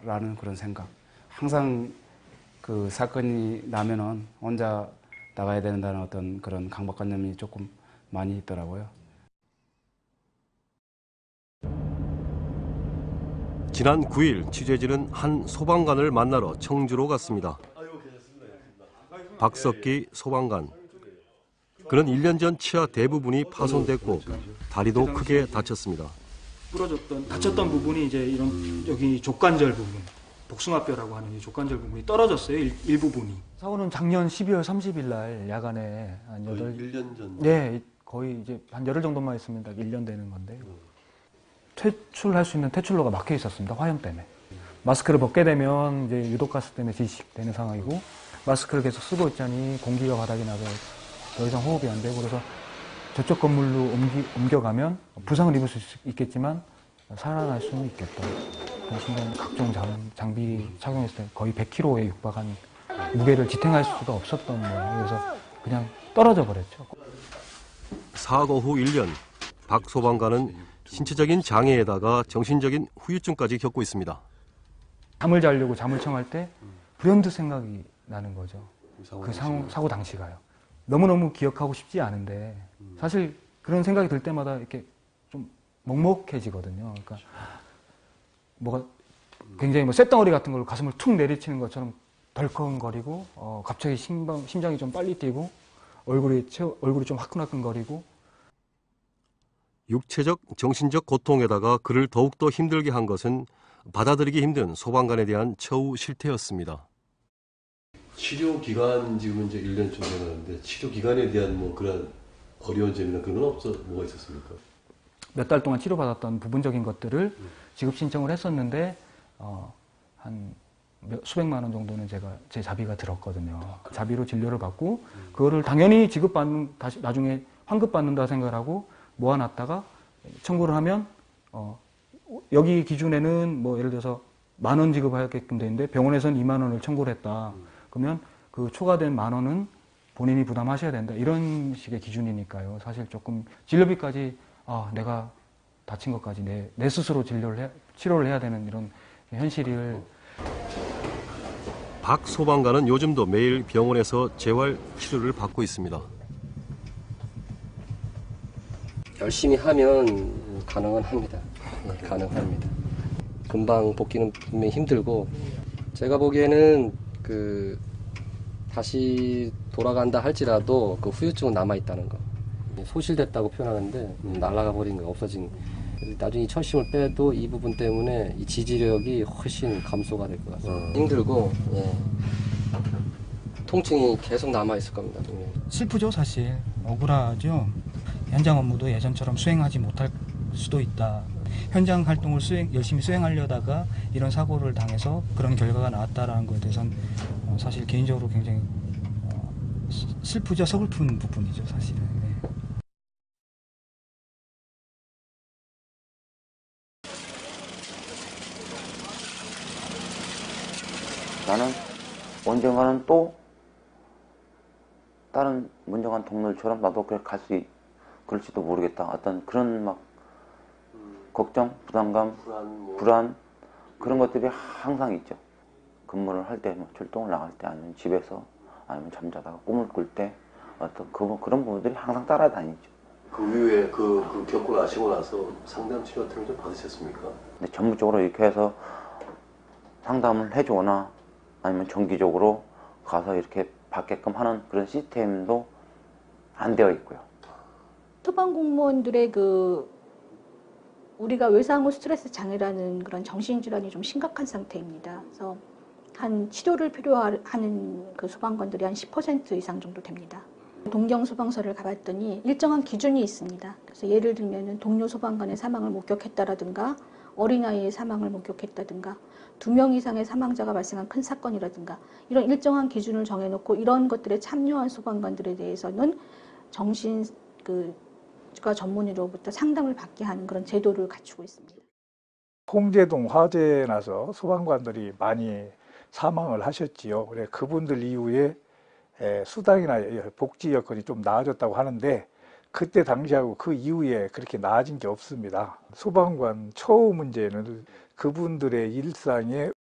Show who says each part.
Speaker 1: 된다라는 그런 생각. 항상 그 사건이 나면은 혼자 나가야 된다는 어떤 그런 강박관념이 조금 많이 있더라고요.
Speaker 2: 지난 9일 취재진은 한 소방관을 만나러 청주로 갔습니다. 박석기 소방관. 그는 1년 전 치아 대부분이 파손됐고 다리도 크게 다쳤습니다.
Speaker 3: 다쳤던 부분이 이제 이런 여기 족관절 부분, 복숭아뼈라고 하는 이 족관절 부분이 떨어졌어요. 일부분이. 사고는 작년 12월 30일 날 야간에 한
Speaker 2: 1년 전.
Speaker 3: 네, 거의 이제 한 열흘 정도만 있으면 1년 되는 건데. 퇴출할 수 있는 퇴출로가 막혀 있었습니다. 화염 때문에. 마스크를 벗게 되면 이제 유독가스 때문에 질식되는 상황이고, 마스크를 계속 쓰고 있자니 공기가 바닥에 나서 더 이상 호흡이 안 되고, 그래서 저쪽 건물로 옮겨가면 부상을 입을 수 있겠지만 살아날 수는 있겠다. 심지어 각종 장비 착용했을 때 거의 100kg에 육박한 무게를 지탱할 수가 없었던 거예요. 그래서 그냥 떨어져 버렸죠.
Speaker 2: 사고 후 1년, 박 소방관은 신체적인 장애에다가 정신적인 후유증까지 겪고 있습니다.
Speaker 3: 잠을 자려고 잠을 청할 때 불현듯 생각이 나는 거죠. 그 사고 당시가요. 너무너무 기억하고 싶지 않은데 사실 그런 생각이 들 때마다 이렇게 좀 먹먹해지거든요. 그러니까 뭐가 굉장히 쇳덩어리 같은 걸로 가슴을 툭 내리치는 것처럼 덜컹거리고 갑자기 심장이 좀 빨리 뛰고 얼굴이 좀 화끈화끈거리고.
Speaker 2: 육체적, 정신적 고통에다가 그를 더욱더 힘들게 한 것은 받아들이기 힘든 소방관에 대한 처우 실태였습니다.
Speaker 4: 치료 기간 지금 이제 1년 좀 되는데 치료 기간에 대한 뭐 그런 어려운 점이나 그런 건 뭐가 있었습니까?
Speaker 3: 몇 달 동안 치료받았던 부분적인 것들을 지급 신청을 했었는데 한 수백만 원 정도는 제 자비가 들었거든요. 자비로 진료를 받고 그거를 당연히 다시 나중에 환급받는다 생각을 하고 모아놨다가 청구를 하면 여기 기준에는 뭐 예를 들어서 10,000원 지급하게끔 되는데 병원에서는 20,000원을 청구를 했다. 그러면 그 초과된 10,000원은 본인이 부담하셔야 된다. 이런 식의 기준이니까요. 사실 조금 진료비까지 내가 다친 것까지 내 스스로 치료를 해야 되는 이런 현실을.
Speaker 2: 박 소방관은 요즘도 매일 병원에서 재활 치료를 받고 있습니다.
Speaker 5: 열심히 하면 가능은 합니다. 네, 가능합니다. 금방 복귀는 분명히 힘들고 제가 보기에는 다시 돌아간다 할지라도 그 후유증은 남아있다는 거. 소실됐다고 표현하는데 날아가 버린 거, 없어진 거. 나중에 철심을 빼도 이 부분 때문에 이 지지력이 훨씬 감소가 될 것 같습니다. 힘들고 통증이 계속 남아있을 겁니다.
Speaker 3: 슬프죠, 사실. 억울하죠. 현장 업무도 예전처럼 수행하지 못할 수도 있다. 현장 활동을 열심히 수행하려다가 이런 사고를 당해서 그런 결과가 나왔다라는 것에 대해서는 사실 개인적으로 굉장히 슬프죠. 서글픈 부분이죠, 사실은. 네.
Speaker 6: 나는 언젠가는 또 다른 문정한 동물처럼 나도 그렇게 그럴지도 모르겠다. 어떤 그런 막 걱정, 부담감, 불안 그런 것들이 항상 있죠. 근무를 할 때, 뭐 출동을 나갈 때, 아니면 집에서, 아니면 잠자다가 꿈을 꿀 때 어떤 그런 부분들이 항상 따라다니죠.
Speaker 4: 그 이후에 그 겪고 나시고 나서 상담 치료 같은 걸 좀 받으셨습니까?
Speaker 6: 근데 전부적으로 이렇게 해서 상담을 해주거나 아니면 정기적으로 가서 이렇게 받게끔 하는 그런 시스템도 안 되어 있고요.
Speaker 7: 소방공무원들의 우리가 외상후 스트레스 장애라는 그런 정신질환이 좀 심각한 상태입니다. 그래서 한 치료를 필요하는 그 소방관들이 한 10% 이상 정도 됩니다. 동경 소방서를 가봤더니 일정한 기준이 있습니다. 그래서 예를 들면은 동료 소방관의 사망을 목격했다라든가 어린아이의 사망을 목격했다든가 2명 이상의 사망자가 발생한 큰 사건이라든가 이런 일정한 기준을 정해놓고 이런 것들에 참여한 소방관들에 대해서는 정신과 전문의로부터 상담을 받게 하는 그런 제도를 갖추고 있습니다.
Speaker 8: 홍제동 화재 나서 소방관들이 많이 사망을 하셨지요. 그래 그분들 이후에 수당이나 복지 여건이 좀 나아졌다고 하는데 그때 당시하고 그 이후에 그렇게 나아진 게 없습니다. 소방관 처우 문제는 그분들의 일상에